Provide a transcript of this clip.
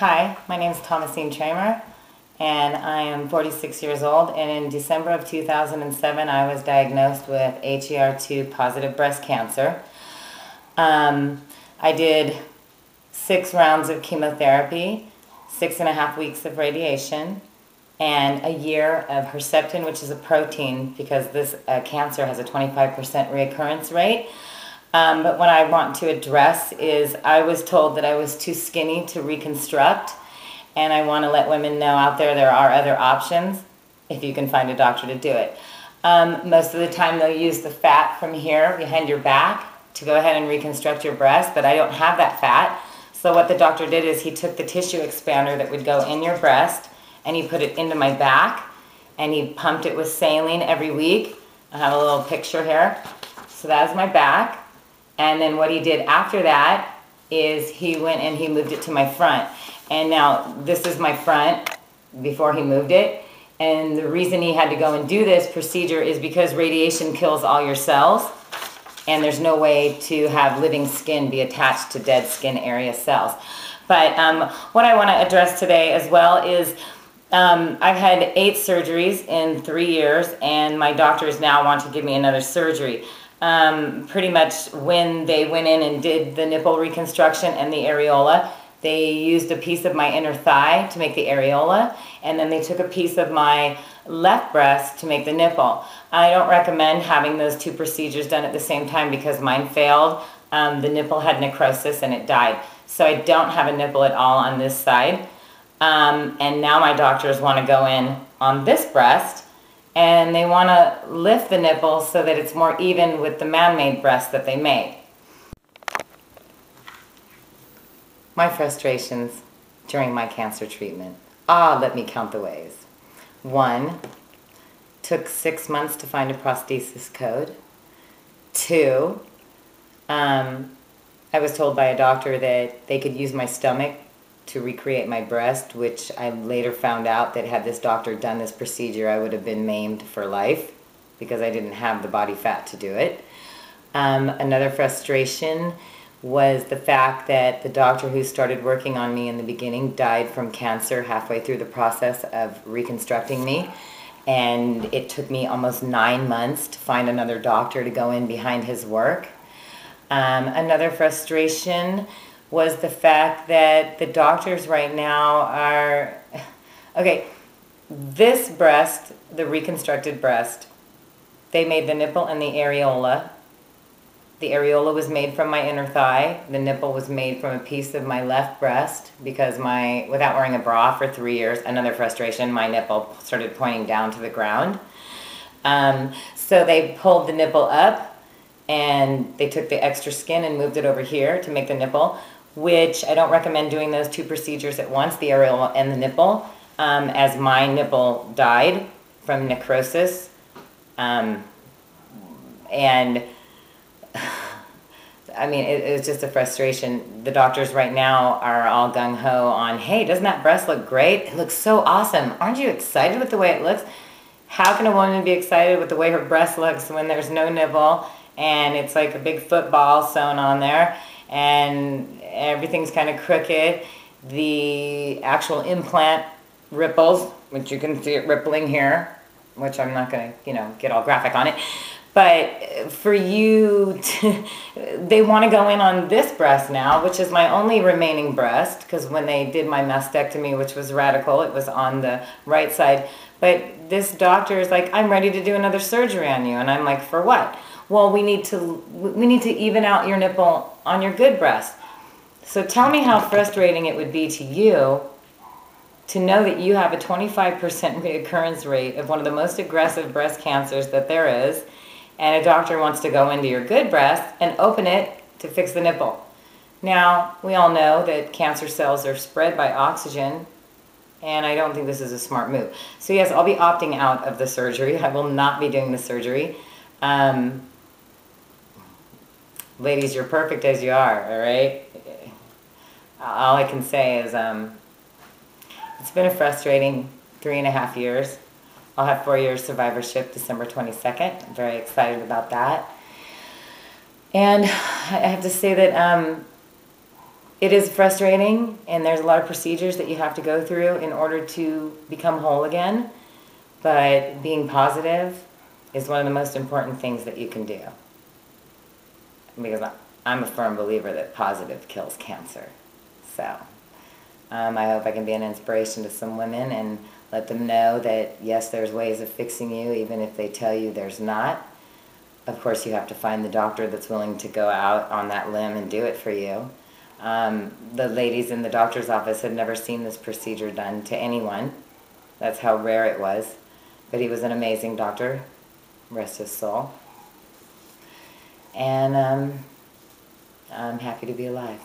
Hi, my name is Thomasine Tramer, and I am 46 years old, and in December of 2007 I was diagnosed with HER2 positive breast cancer. I did 6 rounds of chemotherapy, 6.5 weeks of radiation, and a year of Herceptin, which is a protein, because this cancer has a 25% recurrence rate. But what I want to address is I was told that I was too skinny to reconstruct, and I want to let women know out there are other options if you can find a doctor to do it. Most of the time they'll use the fat from here behind your back to go ahead and reconstruct your breast, but I don't have that fat. So what the doctor did is he took the tissue expander that would go in your breast and he put it into my back, and he pumped it with saline every week. I have a little picture here. So that's my back. And then what he did after that is he went and he moved it to my front. And now this is my front before he moved it. And the reason he had to go and do this procedure is because radiation kills all your cells, and there's no way to have living skin be attached to dead skin area cells. But what I want to address today as well is I've had 8 surgeries in 3 years, and my doctors now want to give me another surgery. Pretty much when they went in and did the nipple reconstruction and the areola, they used a piece of my inner thigh to make the areola, and then they took a piece of my left breast to make the nipple. I don't recommend having those 2 procedures done at the same time because mine failed. The nipple had necrosis and it died. So I don't have a nipple at all on this side. And now my doctors want to go in on this breast, and they want to lift the nipple so that it's more even with the man-made breast that they made. My frustrations during my cancer treatment. Let me count the ways. 1, took 6 months to find a prosthesis code. 2, I was told by a doctor that they could use my stomach to recreate my breast, which I later found out that had this doctor done this procedure, I would have been maimed for life because I didn't have the body fat to do it. Another frustration was the fact that the doctor who started working on me in the beginning died from cancer halfway through the process of reconstructing me, and it took me almost 9 months to find another doctor to go in behind his work. Another frustration was the fact that the doctors right now are, okay, this breast, the reconstructed breast, they made the nipple and the areola. The areola was made from my inner thigh. The nipple was made from a piece of my left breast because without wearing a bra for 3 years, another frustration, my nipple started pointing down to the ground. So they pulled the nipple up and they took the extra skin and moved it over here to make the nipple, which I don't recommend doing those 2 procedures at once, the areola and the nipple, as my nipple died from necrosis. And I mean, it's just a frustration. The doctors right now are all gung-ho on, hey, doesn't that breast look great? It looks so awesome. Aren't you excited with the way it looks? How can a woman be excited with the way her breast looks when there's no nipple and it's like a big football sewn on there and everything's kind of crooked? The actual implant ripples, which you can see it rippling here, which I'm not going to, get all graphic on it. But for you to, they want to go in on this breast now, which is my only remaining breast, because when they did my mastectomy, which was radical, it was on the right side. But this doctor is like, I'm ready to do another surgery on you. And I'm like, for what? Well, we need to even out your nipple on your good breast. So tell me how frustrating it would be to you to know that you have a 25% recurrence rate of one of the most aggressive breast cancers that there is, and a doctor wants to go into your good breast and open it to fix the nipple. Now, we all know that cancer cells are spread by oxygen, and I don't think this is a smart move. So yes, I'll be opting out of the surgery. I will not be doing the surgery. Ladies, you're perfect as you are, all right? All I can say is it's been a frustrating 3.5 years. I'll have 4 years survivorship December 22nd. I'm very excited about that. And I have to say that It is frustrating, and there's a lot of procedures that you have to go through in order to become whole again, but being positive is one of the most important things that you can do. Because I'm a firm believer that positive kills cancer. So I hope I can be an inspiration to some women and let them know that, yes, there's ways of fixing you, even if they tell you there's not. Of course, you have to find the doctor that's willing to go out on that limb and do it for you. The ladies in the doctor's office had never seen this procedure done to anyone. That's how rare it was. But he was an amazing doctor, rest his soul. And I'm happy to be alive.